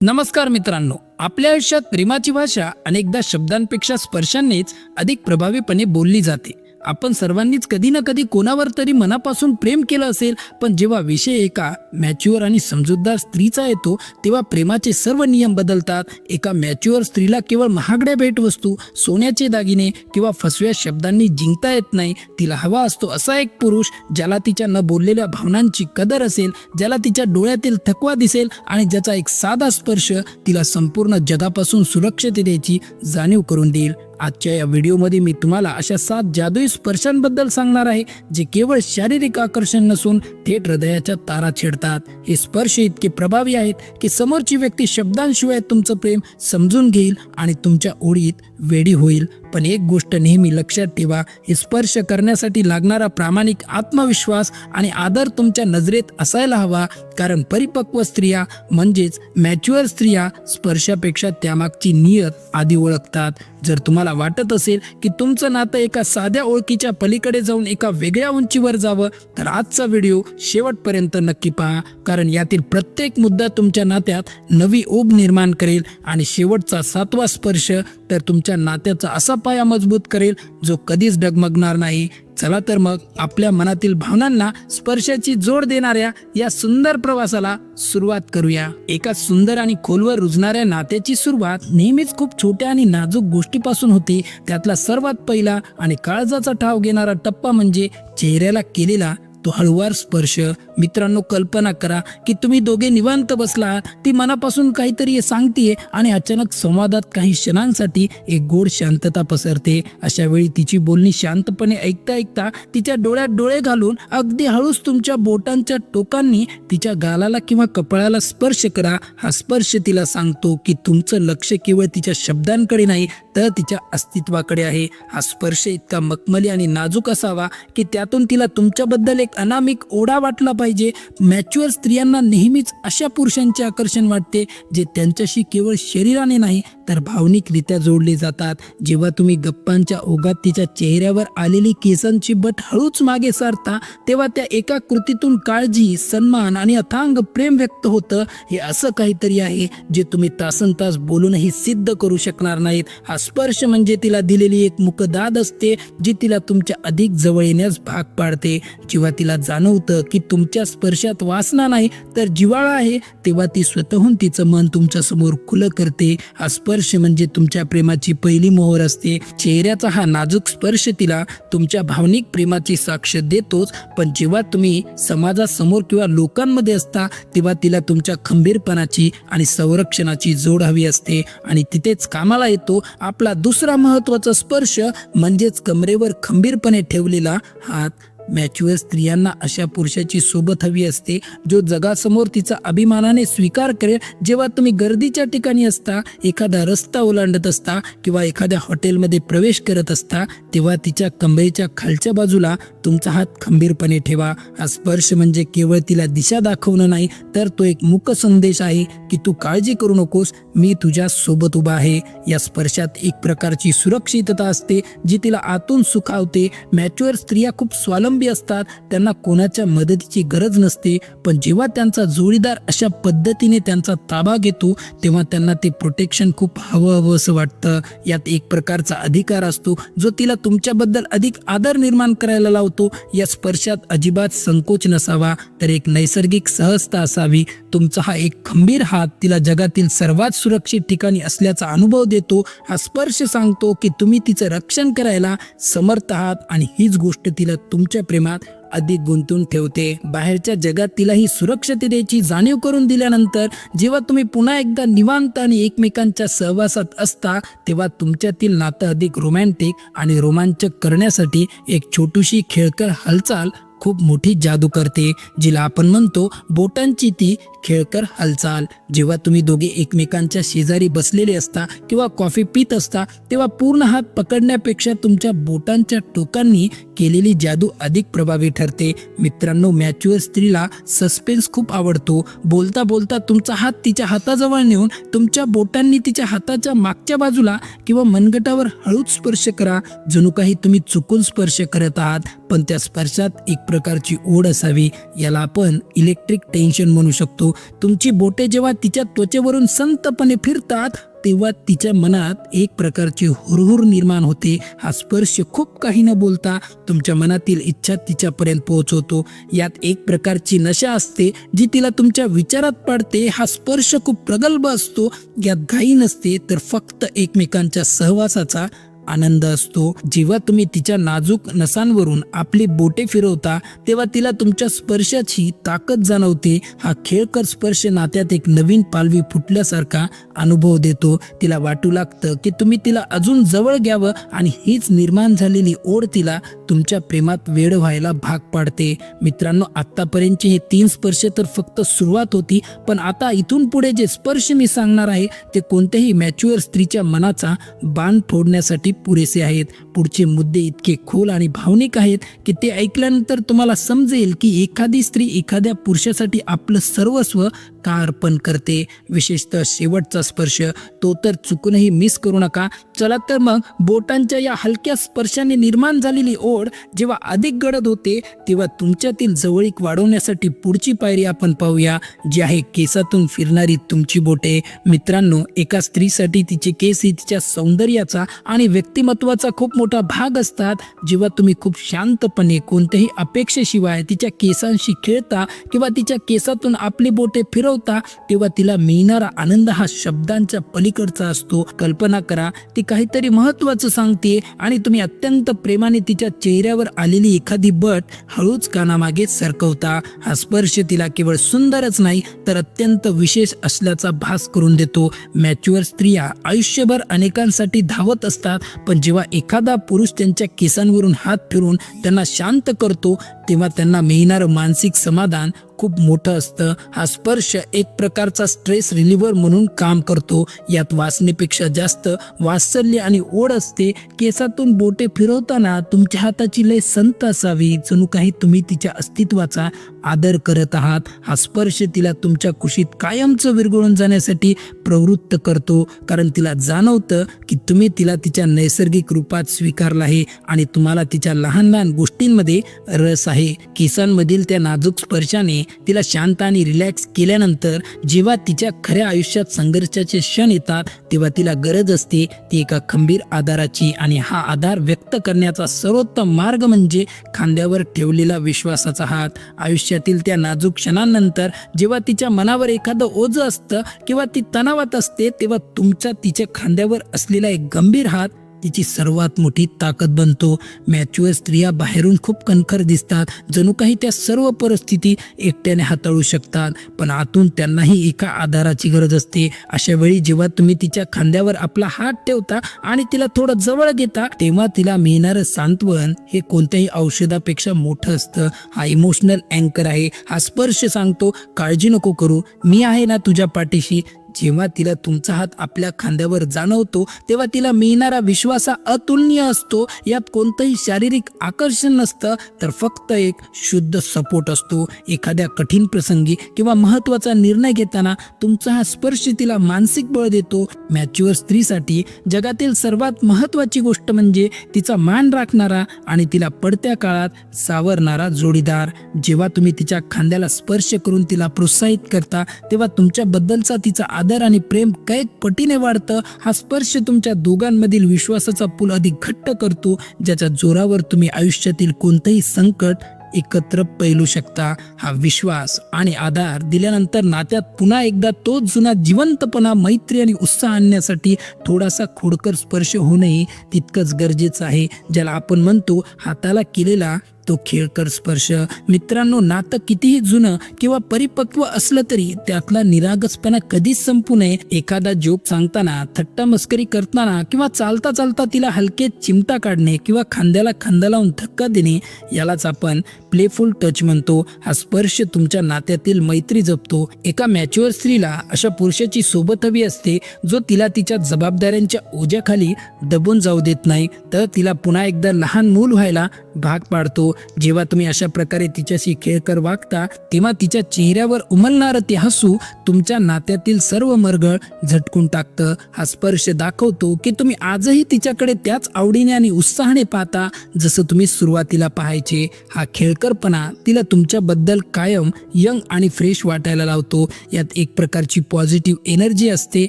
नमस्कार मित्रांनो, आपल्या आयुष्यात प्रेमाची भाषा अनेकदा शब्दांपेक्षा स्पर्शांनीच अधिक प्रभावीपणे बोलली जाते. आपण सर्वांनीच कधी ना कधी कोणावर तरी मनापासून प्रेम केलं असेल, पण जेव्हा विषय एका मॅच्युअर आणि समजूतदार स्त्रीचा येतो तेव्हा प्रेमाचे सर्व नियम बदलतात. एका मॅच्युअर स्त्रीला केवळ महागड्या भेटवस्तू, सोन्याचे दागिने किंवा फसव्या शब्दांनी जिंकता येत नाही. तिला हवा असतो असा एक पुरुष ज्याला तिच्या न बोललेल्या भावनांची कदर असेल, ज्याला तिच्या डोळ्यातील थकवा दिसेल आणि ज्याचा एक साधा स्पर्श तिला संपूर्ण जगापासून सुरक्षिततेची जाणीव करून देईल. आजच्या या व्हिडिओमध्ये मी तुम्हाला अशा 7 जादुई स्पर्शांबद्दल सांगणार आहे जे केवळ शारीरिक आकर्षण नसून थेट हृदयाच्या तारा छेडतात. हे स्पर्श इतके प्रभावी आहेत की समोरची व्यक्ती शब्दांशिवाय तुमचं प्रेम समजून घेईल आणि तुमच्या ओढीत वेडी होईल. पण एक गोष्ट नेहमी लक्षात ठेवा, हे स्पर्श करण्यासाठी लागणारा प्रामाणिक आत्मविश्वास आणि आदर तुमच्या नजरेत असायला हवा. कारण परिपक्व स्त्रिया म्हणजेच मॅच्युअर स्त्रिया स्पर्शापेक्षा त्यामागची नियत आधी ओळखतात. जर तुम्हाला वाटत असेल की तुमचं नातं एका साध्या ओळखीच्या पलीकडे जाऊन एका वेगळ्या उंचीवर जावं, तर आजचा व्हिडिओ शेवटपर्यंत नक्की पहा. कारण यातील प्रत्येक मुद्दा तुमच्या नात्यात नवी ओढ निर्माण करेल आणि शेवटचा 7वा स्पर्श तर तुमच्या नात्याचा असा पाया मजबूत करेल जो कधीच डगमगणार नाही. चला तर मग आपल्या मनातील भावनांना स्पर्शाची जोड देणाऱ्या या सुंदर प्रवासाला सुरुवात करूया. एका सुंदर आणि खोलवर रुजणाऱ्या नात्याची सुरुवात नेहमीच खूप छोट्या आणि नाजूक गोष्टीपासून होते. त्यातला सर्वात पहिला आणि काळजाचा ठाव घेणारा टप्पा म्हणजे चेहऱ्याला केलेला तो हळूवार स्पर्श. मित्रांनो, कल्पना करा की तुम्ही दोघे निवांत बसला, ती मनापासून काहीतरी सांगतीये आणि अचानक संवादात काही क्षणांसाठी एक गोड शांतता पसरते. अशा वेळी तिची बोलणी शांतपणे ऐकता ऐकता तिच्या डोळ्यात डोळे घालून अगदी हळूच तुमच्या बोटांच्या टोकांनी तिच्या गालाला किंवा कपाळाला स्पर्श करा. हा स्पर्श तिला सांगतो की तुमचं लक्ष केवळ तिच्या शब्दांकडे नाही तर तिच्या अस्तित्वाकडे आहे. हा स्पर्श इतका मखमली आणि नाजूक असावा की त्यातून तिला तुमच्याबद्दल एक अनामिक ओढा वाटला पाहिजे. मॅच्युअर स्त्रियांना नेहमीच अशा पुरुषांचे आकर्षण वाटते जे त्यांच्याशी केवळ शरीराने नाही तर भावनिकरित्या जोडले जातात. जेव्हा तुम्ही गप्पांच्या ओघात तिच्या चेहऱ्यावर आलेली केसांची बट हळूच मागे सारता तेव्हा त्या एका कृतीतून काळजी, सन्मान आणि अथांग प्रेम व्यक्त होतं. हे असं काहीतरी आहे जे तुम्ही तासनतास बोलूनही सिद्ध करू शकणार नाहीत. हा स्पर्श म्हणजे तिला दिलेली एक मुकदाद असते जी तिला तुमच्या अधिक जवळ येण्यास भाग पाडते. जेव्हा तिला जाणवतं की तुमच्या स्पर्शात वासना नाही तर जिव्हाळा आहे, तेव्हा ती स्वतःहून तिचं मन तुमच्या समोर खुलं करते. हा स्पर्श म्हणजे तुमच्या प्रेमाची पहिली मोहर असते. चेहऱ्याचा हा नाजूक स्पर्श तिला तुमच्या भावनिक प्रेमाची साक्ष देतोच, पण जेव्हा तुम्ही समाजासमोर किंवा लोकांमध्ये असता तेव्हा तिला तुमच्या खंबीरपणाची आणि संरक्षणाची जोड हवी असते. आणि तिथेच कामाला येतो आपला दुसरा महत्त्वाचा स्पर्श म्हणजेच कमरेवर खंबीरपणे ठेवलेला हात. मॅच्युअर स्त्रियांना अशा पुरुषाची सोबत हवी असते जो जगासमोर तिचा अभिमानाने स्वीकार करेल. जेव्हा तुम्ही गर्दीच्या ठिकाणी असता, एखादा रस्ता ओलांडत असता किंवा एखाद्या हॉटेलमध्ये प्रवेश करत असता तेव्हा तिच्या कमरेच्या खालच्या बाजूला तुमचा हात खंबीरपणे ठेवा. हा स्पर्श म्हणजे केवळ तिला दिशा दाखवणं नाही तर तो एक मूक संदेश आहे की तू काळजी करू नकोस, मी तुझ्या सोबत उभा आहे. या स्पर्शात एक प्रकारची सुरक्षितता असते जी तिला आतून सुखावते. मॅच्युअर स्त्रिया खूप स्वावलंबी असतात, त्यांना कोणाच्या मदतीची गरज नसते, पण जेव्हा त्यांचा जोडीदार अशा पद्धतीने त्यांचा ताबा घेतो तेव्हा त्यांना ते प्रोटेक्शन खूप हवं असं वाटतं. यात एक प्रकारचा अधिकार असतो जो तिला तुमच्याबद्दल अधिक आदर निर्माण करायला लावतो. या स्पर्शात अजिबात संकोच नसावा तर एक नैसर्गिक सहजता असावी. तुमचा हा एक खंबीर हात तिला जगातील सर्वात सुरक्षित ठिकाणी असल्याचा अनुभव देतो. हा स्पर्श सांगतो की तुम्ही तिचं रक्षण करायला समर्थ आहात आणि हीच गोष्ट तिला तुमच्या प्रेमात अधिक गुंतून ठेवते. बाहेरच्या जगात तिला ही सुरक्षिततेची जाणीव करून दिल्यानंतर जेव्हा तुम्ही पुन्हा एकदा निवांत आणि एकमेकांच्या सहवासात असता तेव्हा तुमच्यातील नातं अधिक रोमॅन्टिक आणि रोमांचक करण्यासाठी एक छोटीशी खेळकर हालचाल खूप मोठी जादू करते, जिला आपण म्हणतो बोटांची ती खेळकर हालचाल. जेव्हा तुम्ही दोघे एकमेकांच्या शेजारी बसलेले असता किंवा कॉफी पीत असता तेव्हा पूर्ण हात पकडण्यापेक्षा तुमच्या बोटांच्या टोकांनी केलेली जादू अधिक प्रभावी ठरते. मित्रांनो, मॅच्युअर स्त्रीला सस्पेन्स खूप आवडतो. बोलता बोलता तुमचा हात तिच्या हाताजवळ नेऊन तुमच्या बोटांनी तिच्या हाताच्या मागच्या बाजूला किंवा मनगटावर हळूच स्पर्श करा, जणू काही तुम्ही चुकून स्पर्श करत आहात, पण त्या स्पर्शात एक प्रकारची ओढ असावी. याला आपण इलेक्ट्रिक टेन्शन म्हणू शकतो. तुमची बोटे जेव्हा तिच्या त्वचेवरून संतपणे फिरतात तेव्हा तिच्या मनात एक प्रकारची हुरहुर निर्माण होते. हा स्पर्श खूप काही न बोलता तुमच्या मनातील इच्छा तिच्यापर्यंत पोहोचवतो. यात एक प्रकारची नशा असते जी तिला तुमच्या विचारात पाडते. हा स्पर्श खूप प्रगल्भ असतो. यात घाई नसते, तर फक्त एकमेकांच्या सहवासाचा आनंद असतो. जेव्हा तुम्ही तिच्या नाजूक नसांवरून आपली बोटे फिरवता तेव्हा तिला तुमच्या स्पर्शाची ताकद जाणवते. हा खेळकर स्पर्श नात्यात एक नवीन पालवी फुटल्यासारखा अनुभव देतो. तिला वाटू लागतं की तुम्ही तिला अजून जवळ घ्यावं आणि हीच निर्माण झालेली ओढ तिला तुमच्या प्रेमात वेड व्हायला भाग पाडते. मित्रांनो, आतापर्यंतचे हे 3 स्पर्श तर फक्त सुरुवात होती, पण आता इथून पुढे जे स्पर्श मी सांगणार आहे ते कोणत्याही मॅच्युअर स्त्रीच्या मनाचा बाण फोडण्यासाठी पुरेसे आहेत. पुढचे मुद्दे इतके खोल आणि भावनिक आहेत की ते ऐकल्यानंतर तुम्हाला समजेल की एखादी स्त्री एखाद्या पुरुषासाठी आपलं सर्वस्व का अर्पण करते. विशेषतः शेवटचा स्पर्श तो तर चुकूनही मिस करू नका. चला तर मग, बोटांच्या या हलक्या स्पर्शाने निर्माण झालेली ओढ जेव्हा अधिक गडद होते तेव्हा तुमच्यातील जवळीक वाढवण्यासाठी पुढची पायरी आपण पाहूया, जी आहे केसातून फिरणारी तुमची बोटे. मित्रांनो, एका स्त्रीसाठी तिचे केस ही तिच्या सौंदर्याचा आणि व्यक्तिमत्वाचा खूप मोठा भाग असतात. जेव्हा तुम्ही खूप शांतपणे कोणत्याही अपेक्षेशिवाय तिच्या केसांशी खेळता किंवा तिच्या केसातून आपली बोटे फिरवता तेव्हा तिला मिळणारा आनंद हा शब्दांच्या पलीकडचा असतो. कल्पना करा, ती काहीतरी महत्त्वाचं सांगते आणि तुम्ही अत्यंत प्रेमाने तिच्या चेहऱ्यावर आलेली एखादी बट हळूच कानामागे सरकवता. हा स्पर्श तिला केवळ सुंदरच नाही तर अत्यंत विशेष असल्याचा भास करून देतो. मॅच्युअर स्त्रिया आयुष्यभर अनेकांसाठी धावत असतात, पण जेव्हा एखादा पुरुष त्यांच्या केसांवरून हात फिरून त्यांना शांत करतो तेव्हा त्यांना मिळणारं मानसिक समाधान खूप मोठं असतं. हा स्पर्श एक प्रकारचा स्ट्रेस रिलीव्हर म्हणून काम करतो. यात वासनेपेक्षा जास्त वात्सल्य आणि ओढ असते. केसातून बोटे फिरवताना तुमच्या हाताची लय संत असावी, जणू काही तुम्ही तिच्या अस्तित्वाचा आदर करत आहात. हा स्पर्श तिला तुमच्या कुशीत कायमचं विरघळून जाण्यासाठी प्रवृत्त करतो, कारण तिला जाणवतं की तुम्ही तिला तिच्या नैसर्गिक रूपात स्वीकारलं आहे आणि तुम्हाला तिच्या लहान लहान गोष्टींमध्ये रस आहे. केसांमधील त्या नाजूक स्पर्शाने तिला शांत आणि रिलॅक्स केल्यानंतर जेव्हा तिच्या खऱ्या आयुष्यात संघर्षाचे क्षण येतात तेव्हा तिला गरज असते ती एका खंबीर आधाराची, आणि हा आधार व्यक्त करण्याचा सर्वोत्तम मार्ग म्हणजे खांद्यावर ठेवलेला विश्वासाचा हात. आयुष्यातील त्या नाजूक क्षणांनंतर जेव्हा तिच्या मनावर एखादं ओझं असतं किंवा ती तणावात असते तेव्हा तुमचा तिच्या खांद्यावर असलेला एक गंभीर हात तिची सर्वात मोठी ताकद बनतो. मॅच्युअर स्त्रिया बाहेरून खूप कणखर दिसतात, जणू काही त्या सर्व परिस्थिती एकट्याने हाताळू शकतात, पण आतून त्यांनाही एका आधाराची गरज असते. अशा वेळी जेव्हा तुम्ही तिच्या खांद्यावर आपला हात ठेवता आणि तिला थोडं जवळ घेता तेव्हा तिला मिळणारं सांत्वन हे कोणत्याही औषधापेक्षा मोठं असतं. हा इमोशनल अँकर आहे. हा स्पर्श सांगतो, काळजी नको करू, मी आहे ना तुझ्या पाठीशी. जेव्हा तिला तुमचा हात आपल्या खांद्यावर जाणवतो तेव्हा तिला मिळणारा विश्वास अतुलनीय असतो. यात कोणतंही शारीरिक आकर्षण नसतं, तर फक्त एक शुद्ध सपोर्ट असतो. एखाद्या कठीण प्रसंगी किंवा महत्त्वाचा निर्णय घेताना तुमचा हा स्पर्श तिला मानसिक बळ देतो. मॅच्युअर स्त्रीसाठी जगातील सर्वात महत्त्वाची गोष्ट म्हणजे तिचा मान राखणारा आणि तिला पडत्या काळात सावरणारा जोडीदार. जेव्हा तुम्ही तिच्या खांद्याला स्पर्श करून तिला प्रोत्साहित करता तेव्हा तुमच्याबद्दलचा तिचा आदर आणि प्रेम कैक पटीने वाढतं. हा स्पर्श तुमच्या दोघांमधील विश्वासाचा पूल अधिक घट्ट करतो, ज्याच्या जोरावर तुम्ही आयुष्यातील कोणतंही संकट एकत्र पैलू शकता. हा विश्वास आणि आधार दिल्यानंतर नात्यात पुन्हा एकदा तोच जुना जिवंतपणा, मैत्री आणि उत्साह आणण्यासाठी थोडासा खोडकर स्पर्श होणंही तितकंच गरजेचं आहे, ज्याला आपण म्हणतो हाताला केलेला तो खेळकर स्पर्श. मित्रांनो, नातं कितीही जुनं किंवा परिपक्व असलं तरी त्यातला निरागसपणा कधीच संपू नये. एखादा जोक सांगताना, थट्टा मस्करी करताना किंवा चालता चालता तिला हलके चिमटा काढणे किंवा खांद्याला खांदा लावून धक्का देणे यालाच आपण प्लेफुल टच म्हणतो. हा स्पर्श तुमच्या नात्यातील मैत्री जपतो. एका मॅच्युअर स्त्रीला अशा पुरुषाची सोबत हवी असते जो तिला तिच्या जबाबदाऱ्यांच्या ओझ्याखाली दबून जाऊ देत नाही, तर तिला पुन्हा एकदा लहान मूल व्हायला भाग पाडतो. जेव्हा तुम्ही अशा प्रकारे तिच्याशी खेळकर वागता तेव्हा तिच्या चेहऱ्यावर उमलणारं ते हसू तुमच्या नात्यातील सर्व मरगळ झटकून टाकतं. हा स्पर्श दाखवतो की तुम्ही आजही तिच्याकडे त्याच आवडीने आणि उत्साहाने पाहता जसं तुम्ही सुरुवातीला पाहायचे. हा खेळकरपणा तिला तुमच्याबद्दल कायम यंग आणि फ्रेश वाटायला लावतो. यात एक प्रकारची पॉझिटिव्ह एनर्जी असते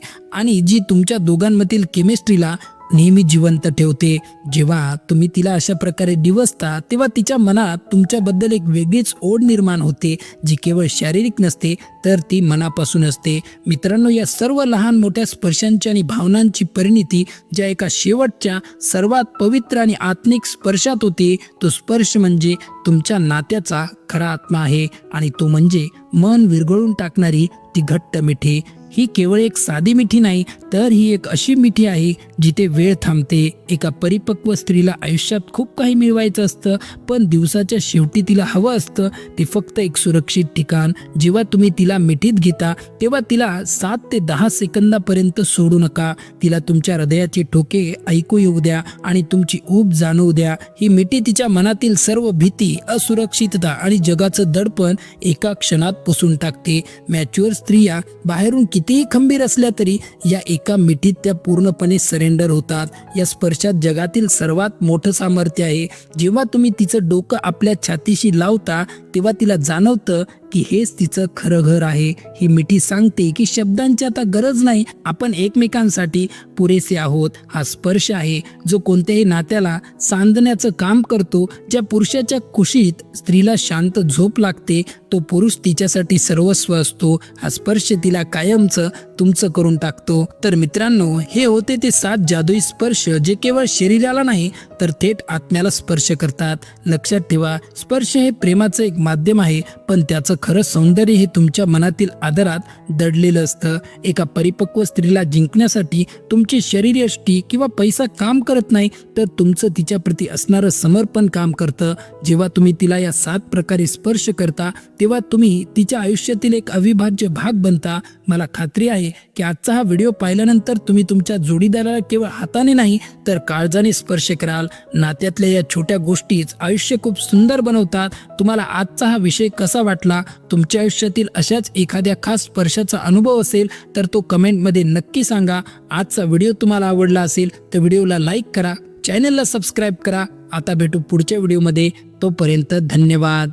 आणि जी तुमच्या दोघांमधील केमिस्ट्रीला नेहमी जिवंत ठेवते. जेव्हा तुम्ही तिला अशा प्रकारे डिवचता तेव्हा तिच्या मनात तुमच्याबद्दल एक वेगळीच ओढ निर्माण होते, जी केवळ शारीरिक नसते तर ती मनापासून असते. मित्रांनो, या सर्व लहान मोठ्या स्पर्शांची आणि भावनांची परिणिती ज्या एका शेवटच्या सर्वात पवित्र आणि आत्मिक स्पर्शात होते, तो स्पर्श म्हणजे तुमच्या नात्याचा खरा आत्मा आहे आणि तो म्हणजे मन विरघळून टाकणारी ती घट्ट मिठी. ही केवळ एक साधी मिठी नाही तर ही एक अशी मिठी आहे जिथे वेळ थांबते. एका परिपक्व स्त्रीला आयुष्यात खूप काही मिळवायचं असतं, पण दिवसाच्या शेवटी तिला हवं असतं ते फक्त एक सुरक्षित ठिकाण. जेव्हा तुम्ही तिला मिठीत घेता तेव्हा तिला 7 ते 10 सेकंदापर्यंत सोडू नका. तिला तुमच्या हृदयाचे ठोके ऐकू येऊ द्या आणि तुमची ऊब जाणवू द्या. ही मिठी तिच्या मनातील सर्व भीती, असुरक्षितता आणि जगाचं दडपण एका क्षणात पुसून टाकते. मॅच्युअर स्त्रिया बाहेरून कितीही खंबीर असल्या तरी या एका मिठीत त्या पूर्णपणे सरेंडर होतात. या स्पर्शात जगातील सर्वात मोठं सामर्थ्य आहे. जेव्हा तुम्ही तिचं डोकं आपल्या छातीशी लावता तेव्हा तिला जाणवतं की हेच तिचं खरं घर आहे. ही मिठी सांगते की शब्दांची आता गरज नाही, आपण एकमेकांसाठी पुरेसे आहोत. हा स्पर्श आहे जो कोणत्याही नात्याला सांधण्याचं काम करतो. ज्या पुरुषाच्या कुशीत स्त्रीला शांत झोप लागते तो पुरुष तिच्यासाठी सर्वस्व असतो. हा स्पर्श तिला कायमचं तुमचं करून टाकतो. तर मित्रांनो, हे होते ते 7 जादुई स्पर्श जे केवळ शरीराला नाही तर थेट आत्म्याला स्पर्श करतात. लक्षात ठेवा, स्पर्श हे प्रेमाचं एक माध्यम आहे, पण त्याचं खरं सौंदर्य हे तुमच्या मनातील आदरात दडलेलं असतं. एका परिपक्व स्त्रीला जिंकण्यासाठी तुमची शरीरयष्टी किंवा पैसा काम करत नाही तर तुमचं तिच्याप्रती असणारं समर्पण काम करतं. जेव्हा तुम्ही तिला या 7 प्रकारे स्पर्श करता तेव्हा तुम्ही तिच्या आयुष्यातील एक अविभाज्य भाग बनता. मला खात्री आहे की आजचा हा व्हिडिओ पाहिल्यानंतर तुम्ही तुमच्या जोडीदाराला केवळ हाताने नाही तर काळजाने स्पर्श कराल. नात्यातल्या या छोट्या गोष्टीच आयुष्य खूप सुंदर बनवतात. तुम्हाला आजचा हा विषय कसा वाटला? तुमच्या आयुष्यातील अशाच एखाद्या खास स्पर्शाचा अनुभव असेल तर तो कमेंटमध्ये नक्की सांगा. आजचा व्हिडिओ तुम्हाला आवडला असेल तर व्हिडिओला लाईक करा, चॅनलला सबस्क्राईब करा. आता भेटू पुढच्या व्हिडिओमध्ये. तोपर्यंत धन्यवाद.